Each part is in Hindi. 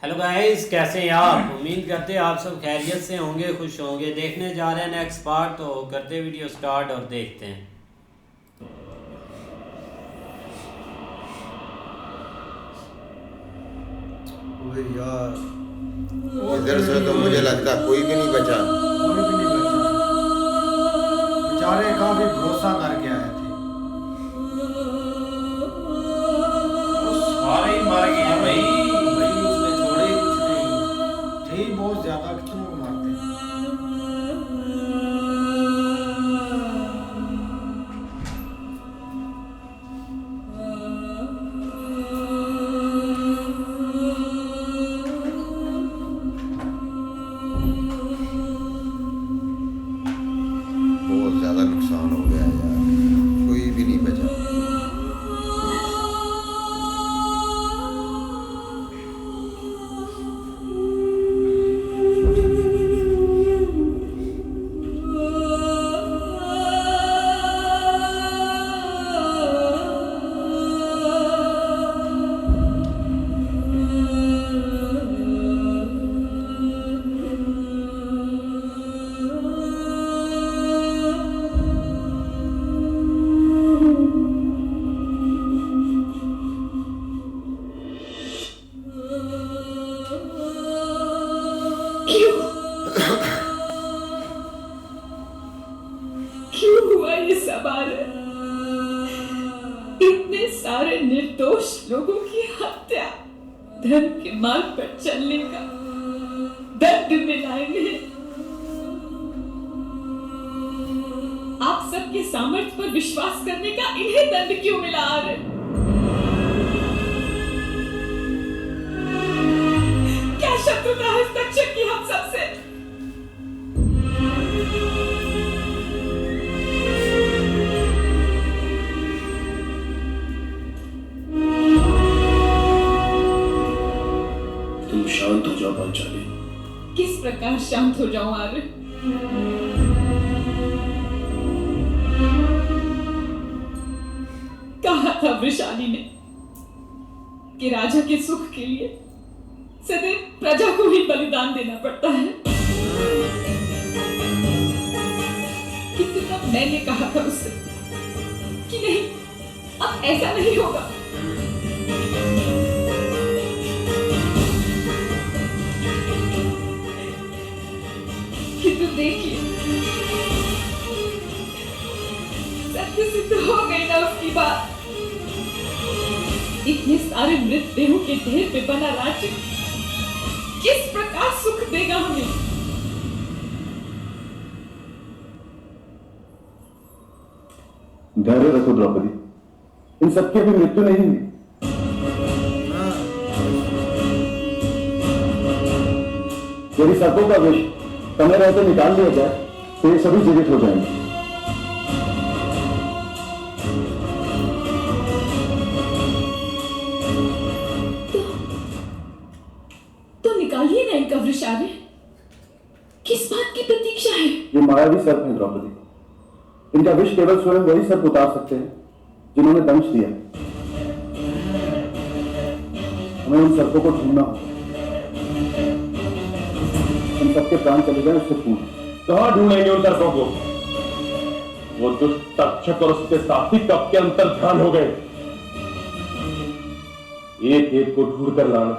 हेलो गाइस, कैसे हैं आप? उम्मीद करते हैं आप सब खैरियत से होंगे, खुश होंगे। देखने जा रहे हैं नेक्स्ट पार्ट, तो करते वीडियो स्टार्ट और देखते हैं। ओए यार, इधर से तो मुझे लगता कोई भी नहीं बचा। कोई भी नहीं बचा। बेचारे काफी भरोसा करके आए थे। सारे ही मार गए हैं भाई। भाई उसने छोड़े ही कुछ नहीं। थे ही बहुत ज्यादा, कितनों को मारते। बहुत ज्यादा नुकसान हो गया यार, कोई भी नहीं बचा। क्यों हुआ ये सब? इतने सारे निर्दोष लोगों की हत्या धर्म के मार्ग पर चलने का दर्द मिलाएंगे। आप सबके सामर्थ्य पर विश्वास करने का इन्हें दंड क्यों मिला? क्या शत्रुता है तक्षक की हम सबसे? तुम शांत हो जाओ पांचाली। किस प्रकार शांत हो जाऊं आर्य? कहा था वृषाली ने कि राजा के सुख के लिए सदैव प्रजा को ही बलिदान देना पड़ता है। किंतु तब मैंने कहा था उससे कि नहीं, अब ऐसा नहीं होगा। किंतु देखिए, सत्य सिद्ध हो गई ना उसकी बात। इतने सारे मृत देहों के ढेर पे बना राज्य किस प्रकार सुख देगा हमें? धैर्य रखो द्रौपदी, इन सबकी भी मृत्यु नहीं हुई। यदि सर्पों का विष समय रहते निकाल लिया जाए तो ये सभी जीवित हो जाएंगे। तो निकालिए ना इनका वृषार्य। किस बात की प्रतीक्षा है? ये मायावी सर्प है द्रौपदी, इनका विष केवल स्वयं वही सर्प उतार सकते हैं जिन्होंने दंश दिया। हमें उन सर्पों को ढूंढना होगा। हम सबके प्राण चले जाए उससे पूर्ण। कहां ढूंढेंगे उन सर्पों को? वो दुष्ट तक्षक और उसके साथी कब के अंतर ध्यान हो गए। एक एक को ढूंढ कर लाना,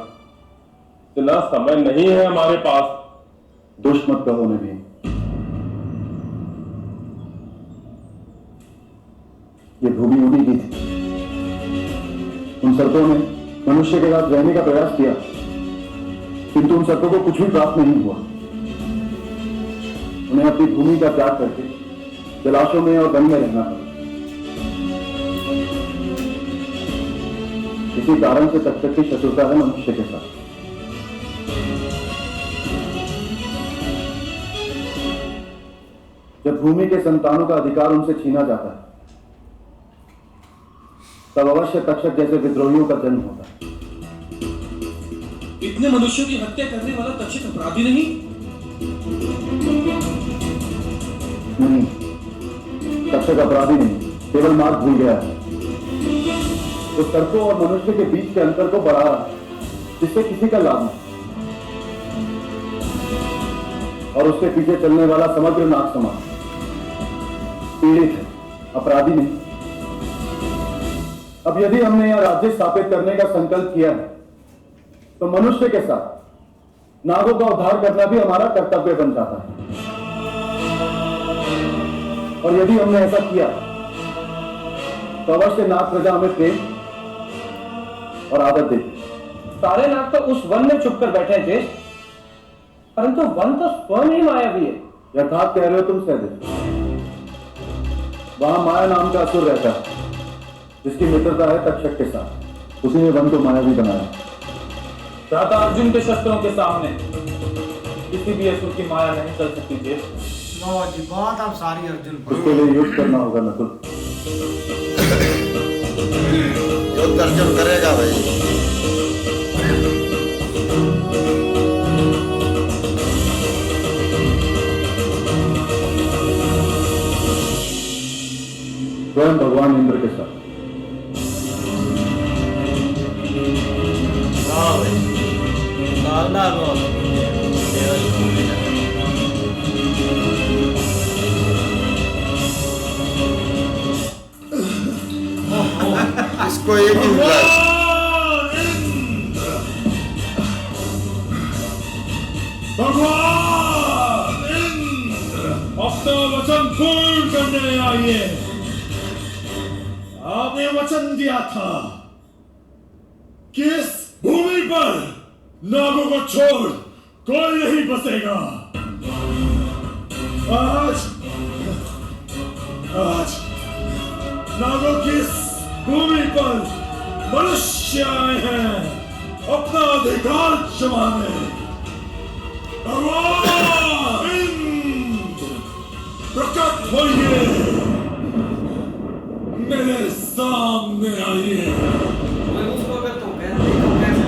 इतना समय नहीं है हमारे पास। दुष्ट मत कहो उन्हें भी। ये भूमि उन्हीं की थी। उन सर्पों ने मनुष्य के साथ रहने का प्रयास किया, किंतु उन सर्पों को कुछ भी प्राप्त नहीं हुआ। उन्हें अपनी भूमि का त्याग करके जलाशयों में और वन में रहना पड़ा। इसी कारण से तक्षक की शत्रुता है मनुष्य के साथ। जब भूमि के संतानों का अधिकार उनसे छीना जाता है, तब अवश्य तक्षक जैसे विद्रोहियों का जन्म होता है। इतने मनुष्यों की हत्या करने वाला तक्षक अपराधी नहीं? नहीं, तक्षक अपराधी नहीं, केवल मार्ग भूल गया है। तो सर्पों और मनुष्य के बीच के अंतर को बढ़ा रहा है, जिससे किसी का लाभ नहीं। और उसके पीछे चलने वाला समग्र नाग समाज पीड़ित है, अपराधी नहीं। अब यदि हमने यह राज्य स्थापित करने का संकल्प किया है तो मनुष्य के साथ नागों का उद्धार करना भी हमारा कर्तव्य बन जाता है। और यदि हमने ऐसा किया तो अवश्य नाग प्रजा हमें प्रेम और आदर देती। सारे नाग तो उस वन में छुपकर बैठे हैं ज्येष्ठ, परंतु वन तो स्वयं ही मायावी है। यथार्थ कह रहे हो तुम सहदेव। वहां माया नाम का असुर रहता है जिसकी मित्रता है तक्षक के साथ। उसी ने वन को मायावी बनाया। भ्राता अर्जुन के शस्त्रों के सामने किसी भी असुर की माया नहीं चल सकती ज्येष्ठ। लो जी, बात आप सारी अर्जुन पर। उसके लिए युद्ध करना होगा नकुल। युद्ध अर्जुन करेगा भाई। स्वयं भगवान इंद्र के साथ। इसको एक ही मिला। भगवान इंद्र अपना वचन पूर्ण करने आइए। आपने वचन दिया था कि इस भूमि पर नागों को छोड़ कोई नहीं बसेगा। आज नागों की इस भूमि पर मनुष्य आए हैं अपना अधिकार जमाने। भगवान इंद्र प्रकट होइए, मेरे सामने आइए। उसको अगर तुम कहते तो कैसे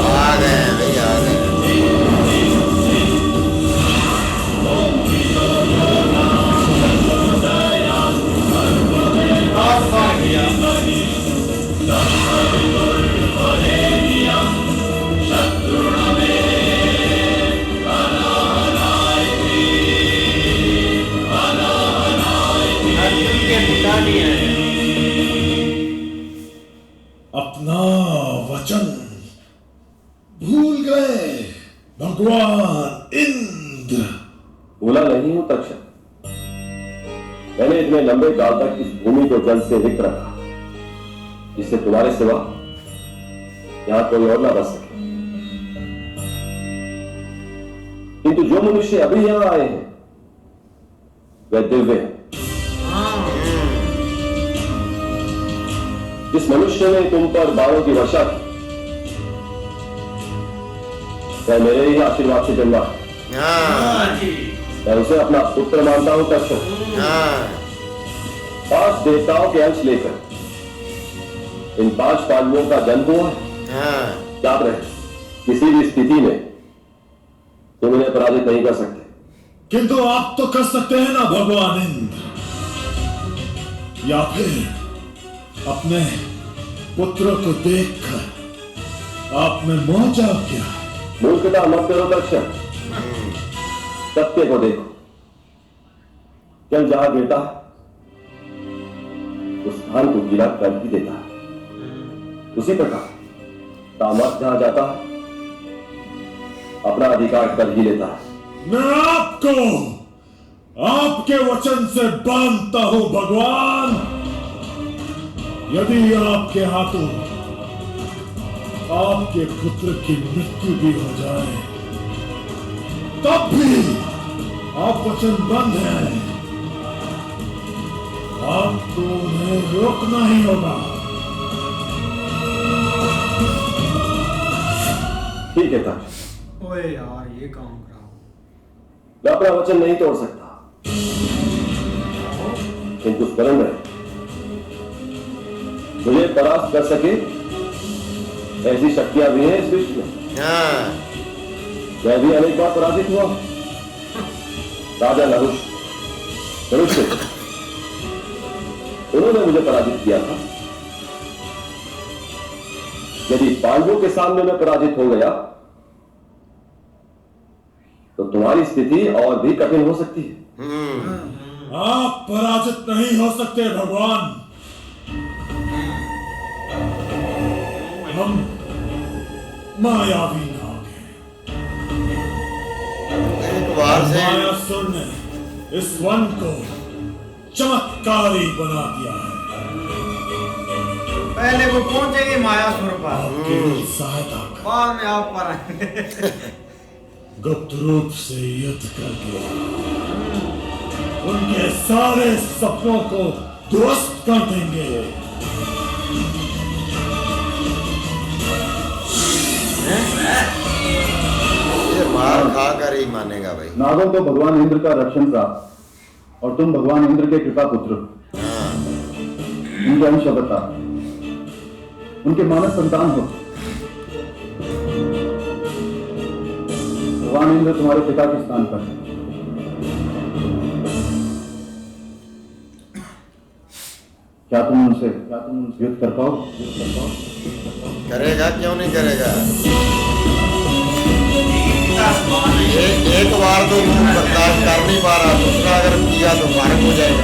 आ गए भाई, आ गए। अपना वचन भूल गए भगवान इंद्र। भूला नहीं हूं तक्षक। मैंने इतने लंबे काल तक इस भूमि को जल से रिक्त रखा जिससे तुम्हारे सिवा यहां कोई और ना बस सके। किंतु जो मनुष्य अभी यहां आए हैं वह दिव्य है। जिस मनुष्य ने तुम पर बाणों की वर्षा की वह मेरे ही आशीर्वाद से जन्मा है। मैं उसे अपना पुत्र मानता हूं तक्षक। 5 देवताओं के अंश लेकर इन 5 पांडवों का जन्म हुआ। याद रहे, किसी भी स्थिति में तुम इन्हें पराजित नहीं कर सकते। किंतु आप तो कर सकते हैं ना भगवान इंद्र, या फिर अपने पुत्र को देखकर आप में मोह जाग गया। मूर्खता मत करो तक्षक, सत्य को देखो। जल जहां गिरता है उस स्थान को गीला कर ही देता है। उसी प्रकार सामर्थ जहां जाता है अपना अधिकार कर ही लेता है। मैं आपको आपके वचन से बांधता हूं भगवान। यदि आपके हाथों आपके पुत्र की मृत्यु भी हो जाए तब भी आप वचनबद्ध हैं। आपको उन्हें रोकना ही होगा। ठीक है तक्षक, ओए यार, ये काम करा। मैं अपना वचन नहीं तोड़ सकता, किंतु स्मरण रहे मुझे परास्त कर सके ऐसी शक्तियां भी हैं इस विश्व में। मैं भी अनेक बार पराजित हुआ। राजा नहुष मनुष्य उन्होंने मुझे पराजित किया था। यदि पांडवों के सामने मैं पराजित हो गया तो तुम्हारी स्थिति और भी कठिन हो सकती है। आप पराजित नहीं हो सकते भगवान। हम मायावी नाग हैं। एक बार से मायासुर ने इस वन को चमत्कारी बना दिया है। पहले वो पहुंचेगी मायासुर पर, आपकी सहायता कर बाद में आप पर आएंगे। गुप्त रूप से युद्ध करके उनके सारे सपनों को ध्वस्त कर देंगे। ये मार खा कर ही मानेगा भाई। नागों को भगवान इंद्र का रक्षण प्राप्त और तुम भगवान इंद्र के कृपा पुत्र, उनके अंश अवतार, उनके मानव संतान हो। भगवान इंद्र तुम्हारे पिता के स्थान पर है। क्या तुम उनसे युद्ध कर पाओ? करेगा, क्यों नहीं करेगा। एक बार तो बर्दाश्त कर नहीं पा रहा, दूसरा अगर किया तो मारक हो जाएगा।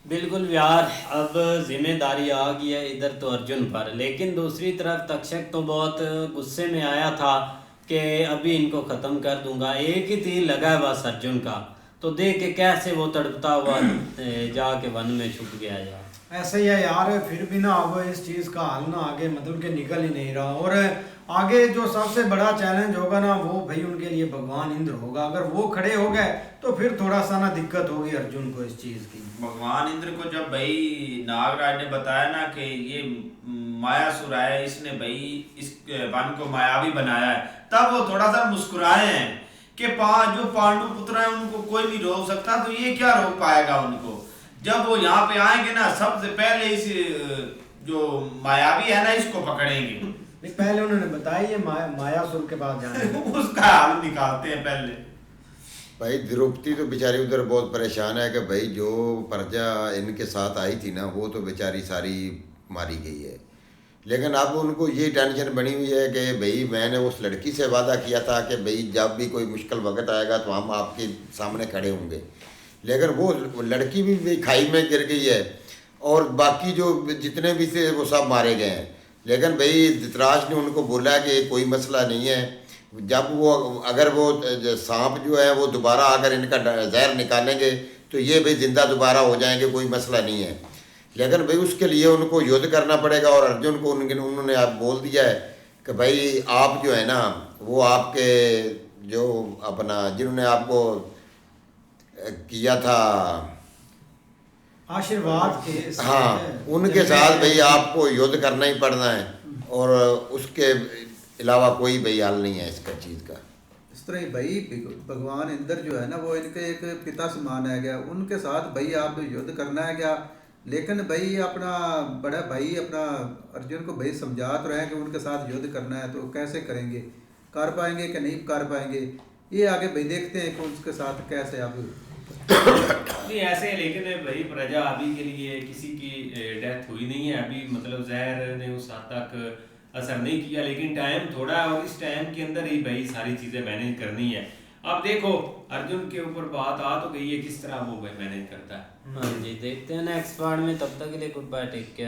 बिल्कुल यार, अब जिम्मेदारी आ गई है इधर तो अर्जुन पर, लेकिन दूसरी तरफ तक्षक तो बहुत गुस्से में आया था कि अभी इनको ख़त्म कर दूंगा। एक ही तीर लगा है बस अर्जुन का, तो देख के कैसे वो तड़पता हुआ जाके वन में छुप गया यार। ऐसे ही है यार, फिर भी ना अब इस चीज़ का हल ना आगे मतलब कि निकल ही नहीं रहा। और आगे जो सबसे बड़ा चैलेंज होगा ना वो भाई उनके लिए भगवान इंद्र होगा। अगर वो खड़े हो गए तो फिर थोड़ा सा ना दिक्कत होगी अर्जुन को इस चीज़ की। भगवान इंद्र को जब भाई नागराज ने बताया ना कि ये मायासुर है, इसने भाई इस वन को मायावी बनाया है, तब वो थोड़ा सा मुस्कुराए हैं कि जो पांडु पुत्र हैं उनको कोई नहीं रोक सकता, तो ये क्या रोक पाएगा उनको। जब वो यहाँ पे आएंगे ना, सबसे पहले इस जो मायावी है ना इसको पकड़ेंगे। पहले उन्होंने बताया ये मायासुर के पास जाना उसका हाल निकालते हैं पहले। भाई द्रौपदी तो बेचारी उधर बहुत परेशान है कि भाई जो प्रजा इनके साथ आई थी ना वो तो बेचारी सारी मारी गई है। लेकिन अब उनको ये टेंशन बनी हुई है कि भाई मैंने उस लड़की से वादा किया था कि भाई जब भी कोई मुश्किल वक्त आएगा तो हम आपके सामने खड़े होंगे। लेकिन वो लड़की भी खाई में गिर गई है और बाकी जो जितने भी थे वो सब मारे गए हैं। लेकिन भाई धृतराष्ट्र ने उनको बोला कि कोई मसला नहीं है, जब वो अगर वो सांप जो है वो दोबारा अगर इनका जहर निकालेंगे तो ये भाई जिंदा दोबारा हो जाएंगे, कोई मसला नहीं है। लेकिन भाई उसके लिए उनको युद्ध करना पड़ेगा। और अर्जुन को उन्होंने आप बोल दिया है कि भाई आप जो है ना वो आपके जो अपना जिन्होंने आपको किया था आशीर्वाद के, हाँ उनके साथ भाई आपको युद्ध करना ही पड़ना है और उसके अलावा कोई भाई हाल नहीं है इसका चीज़ का। इस तरह ही भाई भगवान इंद्र जो है ना वो इनके एक पिता समान है क्या, उनके साथ भाई आप युद्ध करना है क्या। लेकिन भाई अपना बड़ा भाई अपना अर्जुन को भाई समझा तो रहे हैं कि उनके साथ युद्ध करना है, तो कैसे करेंगे, कर पाएंगे कि नहीं कर पाएंगे, ये आगे भाई देखते हैं कि उसके साथ कैसे आप नहीं ऐसे। लेकिन भाई प्रजा अभी के लिए किसी की डेथ हुई नहीं है अभी, मतलब जहर ने उस हद तक असर नहीं किया, लेकिन टाइम थोड़ा है और इस टाइम के अंदर ही भाई सारी चीजें मैनेज करनी है। अब देखो अर्जुन के ऊपर बात आ तो गई है, किस तरह वो भाई मैनेज करता है। हाँ जी, देखते हैं नेक्स्ट पार्ट में। तब तक के लिए गुड बाय, टेक केयर।